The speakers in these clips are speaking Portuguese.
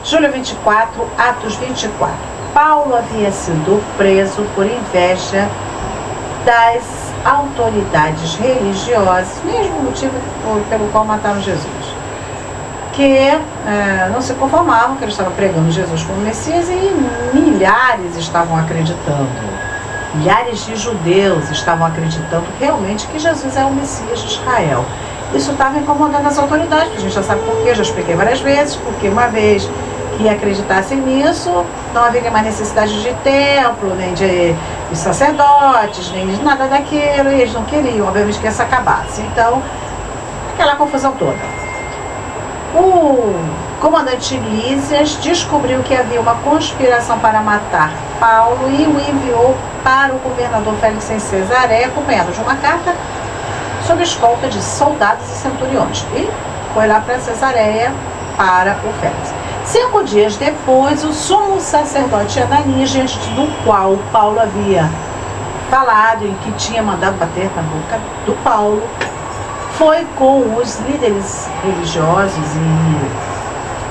Julho 24, Atos 24. Paulo havia sido preso por inveja das autoridades religiosas, mesmo motivo pelo qual mataram Jesus, que não se conformavam que ele estava pregando Jesus como Messias, e milhares estavam acreditando. Milhares de judeus estavam acreditando realmente que Jesus é o Messias de Israel. Isso estava incomodando as autoridades, a gente já sabe por quê, já expliquei várias vezes, porque uma vez que acreditassem nisso, não haveria mais necessidade de templo, nem de sacerdotes, nem de nada daquilo, e eles não queriam, obviamente, que isso acabasse. Então, aquela confusão toda. O comandante Lísias descobriu que havia uma conspiração para matar Paulo e o enviou para o governador Félix em Cesareia, acompanhado de uma carta sob escolta de soldados e centuriões. E foi lá para Cesareia para o Félix. 5 dias depois, o sumo sacerdote Ananias, diante do qual Paulo havia falado e que tinha mandado bater na boca do Paulo, foi com os líderes religiosos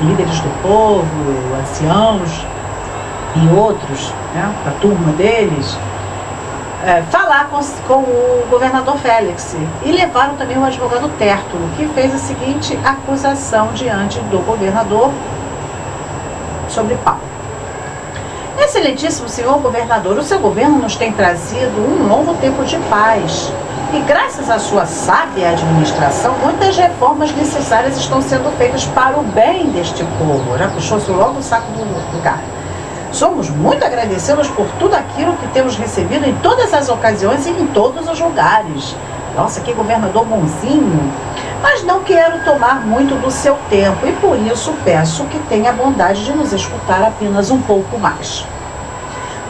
e líderes do povo, anciãos e outros, a turma deles, falar com o governador Félix, e levaram também o advogado Tértulo, que fez a seguinte acusação diante do governador sobre Paulo. Excelentíssimo senhor governador, o seu governo nos tem trazido um longo tempo de paz, e graças à sua sábia administração, muitas reformas necessárias estão sendo feitas para o bem deste povo. Já puxou-se logo o saco do cara. Somos muito agradecidos por tudo aquilo que temos recebido em todas as ocasiões e em todos os lugares. Nossa, que governador bonzinho! Mas não quero tomar muito do seu tempo, e por isso peço que tenha a bondade de nos escutar apenas um pouco mais.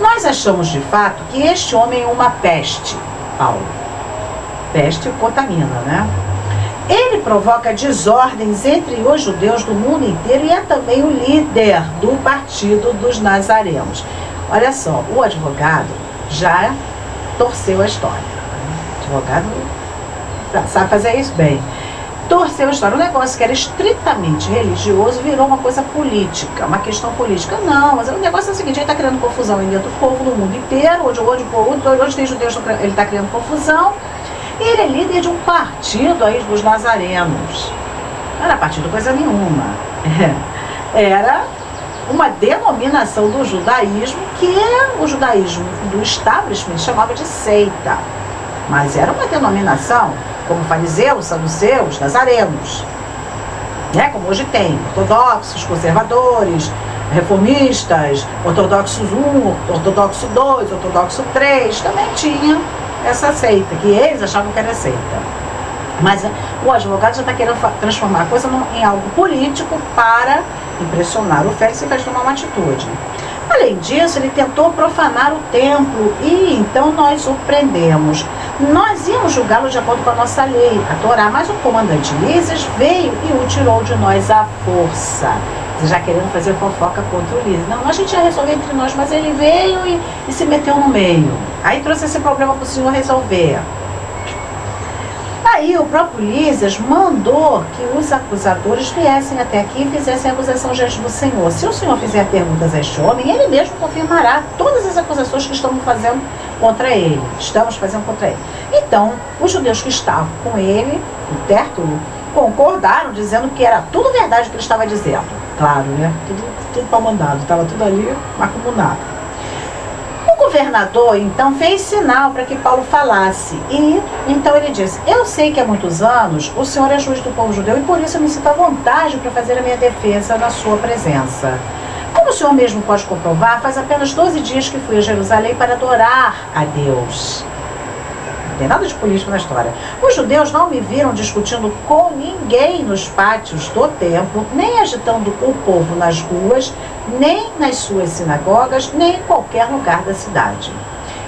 Nós achamos de fato que este homem é uma peste, Paulo. Peste contamina, né? Ele provoca desordens entre os judeus do mundo inteiro e é também o líder do partido dos nazarenos. Olha só, o advogado já torceu a história. O advogado sabe fazer isso bem. Torceu a história. O negócio que era estritamente religioso virou uma coisa política, uma questão política. Não, mas o negócio é o seguinte: ele está criando confusão dentro do povo, no mundo inteiro, onde tem judeus, ele está criando confusão. E ele é líder de um partido aí dos nazarenos. Não era partido coisa nenhuma. Era uma denominação do judaísmo que o judaísmo do establishment chamava de seita. Mas era uma denominação, como fariseus, saduceus, nazarenos. Como hoje tem ortodoxos, conservadores, reformistas, ortodoxos 1, ortodoxo 2, ortodoxo 3, também tinha essa seita, que eles achavam que era seita. Mas o advogado já está querendo transformar a coisa em algo político para impressionar o Félix e faz tomar uma atitude. Além disso, ele tentou profanar o templo e então nós o prendemos. Nós íamos julgá-lo de acordo com a nossa lei, a Torá, mas o comandante Lísias veio e o tirou de nós à força. Já querendo fazer fofoca contra o Lísias. Não, a gente ia resolver entre nós, mas ele veio e se meteu no meio. Aí trouxe esse problema para o senhor resolver. Aí o próprio Lísias mandou que os acusadores viessem até aqui e fizessem a acusação diante do senhor. Se o senhor fizer perguntas a este homem, ele mesmo confirmará todas as acusações que estamos fazendo contra ele. Então, os judeus que estavam com ele, o Tértulo, concordaram, dizendo que era tudo verdade o que ele estava dizendo. Claro, né? Tudo para mandado, estava tudo ali macumunado. O governador, então, fez sinal para que Paulo falasse. E, então, ele disse: eu sei que há muitos anos o senhor é juiz do povo judeu e por isso eu me sinto à vontade para fazer a minha defesa na sua presença. Como o senhor mesmo pode comprovar, faz apenas 12 dias que fui a Jerusalém para adorar a Deus. Não tem nada de político na história. Os judeus não me viram discutindo com ninguém nos pátios do templo, nem agitando o povo nas ruas, nem nas suas sinagogas, nem em qualquer lugar da cidade.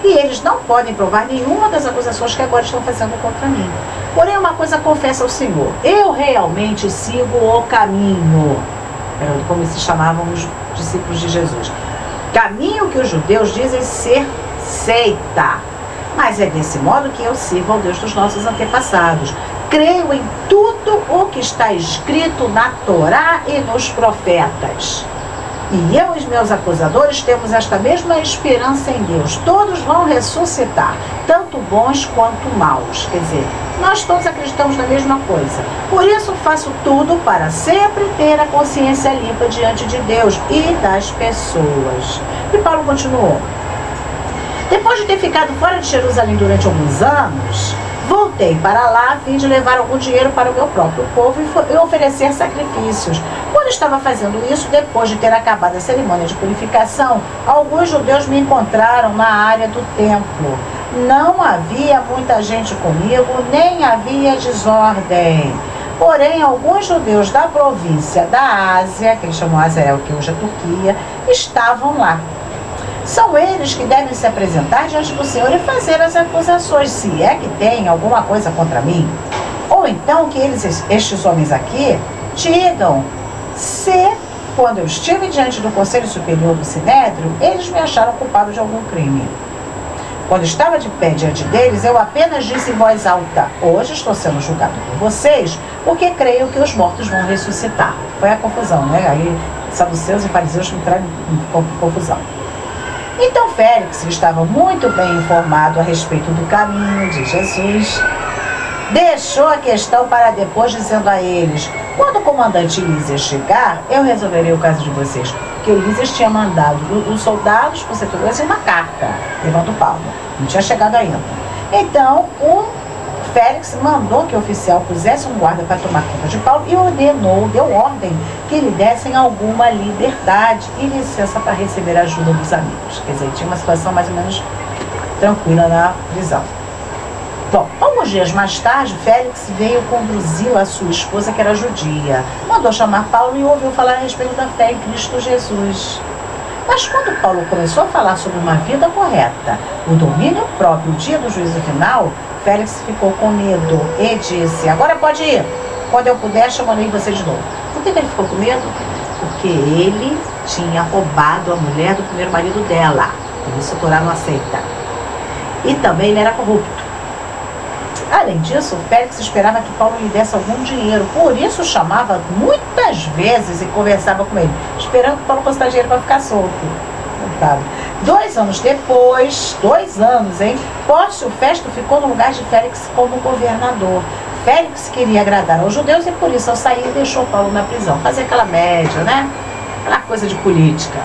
E eles não podem provar nenhuma das acusações que agora estão fazendo contra mim. Porém, uma coisa confesso ao Senhor: eu realmente sigo o caminho. Era como se chamavam os discípulos de Jesus. Caminho que os judeus dizem ser seita. Mas é desse modo que eu sirvo ao Deus dos nossos antepassados. Creio em tudo o que está escrito na Torá e nos profetas. E eu e os meus acusadores temos esta mesma esperança em Deus. Todos vão ressuscitar, tanto bons quanto maus. Quer dizer, nós todos acreditamos na mesma coisa. Por isso faço tudo para sempre ter a consciência limpa diante de Deus e das pessoas. E Paulo continuou. Depois de ter ficado fora de Jerusalém durante alguns anos, voltei para lá a fim de levar algum dinheiro para o meu próprio povo e oferecer sacrifícios. Quando estava fazendo isso, depois de ter acabado a cerimônia de purificação, alguns judeus me encontraram na área do templo. Não havia muita gente comigo, nem havia desordem. Porém, alguns judeus da província da Ásia, que eles chamam Azael, que hoje é Turquia, estavam lá. São eles que devem se apresentar diante do Senhor e fazer as acusações, se é que tem alguma coisa contra mim. Ou então que estes homens aqui digam se, quando eu estive diante do Conselho Superior do Sinédrio, eles me acharam culpado de algum crime. Quando estava de pé diante deles, eu apenas disse em voz alta: hoje estou sendo julgado por vocês, porque creio que os mortos vão ressuscitar. Foi a confusão, né? Aí saduceus e fariseus entraram em confusão. Então Félix, que estava muito bem informado a respeito do caminho de Jesus, deixou a questão para depois, dizendo a eles: quando o comandante Lísias chegar, eu resolverei o caso de vocês. Porque Lísias tinha mandado os soldados para os centuriões uma carta, levando Paulo. Não tinha chegado ainda. Então, o Félix mandou que o oficial pusesse um guarda para tomar conta de Paulo e ordenou, deu ordem que lhe dessem alguma liberdade e licença para receber a ajuda dos amigos. Quer dizer, tinha uma situação mais ou menos tranquila na prisão. Bom, alguns dias mais tarde, Félix veio com Drusila, sua esposa, que era judia. Mandou chamar Paulo e ouviu falar a respeito da fé em Cristo Jesus. Mas quando Paulo começou a falar sobre uma vida correta, o domínio próprio, o dia do juízo final, Félix ficou com medo e disse: agora pode ir, quando eu puder chamarei você de novo. Por que ele ficou com medo? Porque ele tinha roubado a mulher do primeiro marido dela. Por isso o Torá não aceita. E também ele era corrupto. Além disso, Félix esperava que Paulo lhe desse algum dinheiro, por isso chamava muitas vezes e conversava com ele, esperando que Paulo fosse dar dinheiro para ficar solto. 2 anos depois, 2 anos, Pórcio Festo ficou no lugar de Félix como governador. Félix queria agradar aos judeus e por isso, ao sair, deixou Paulo na prisão. Fazer aquela média, né? Aquela coisa de política.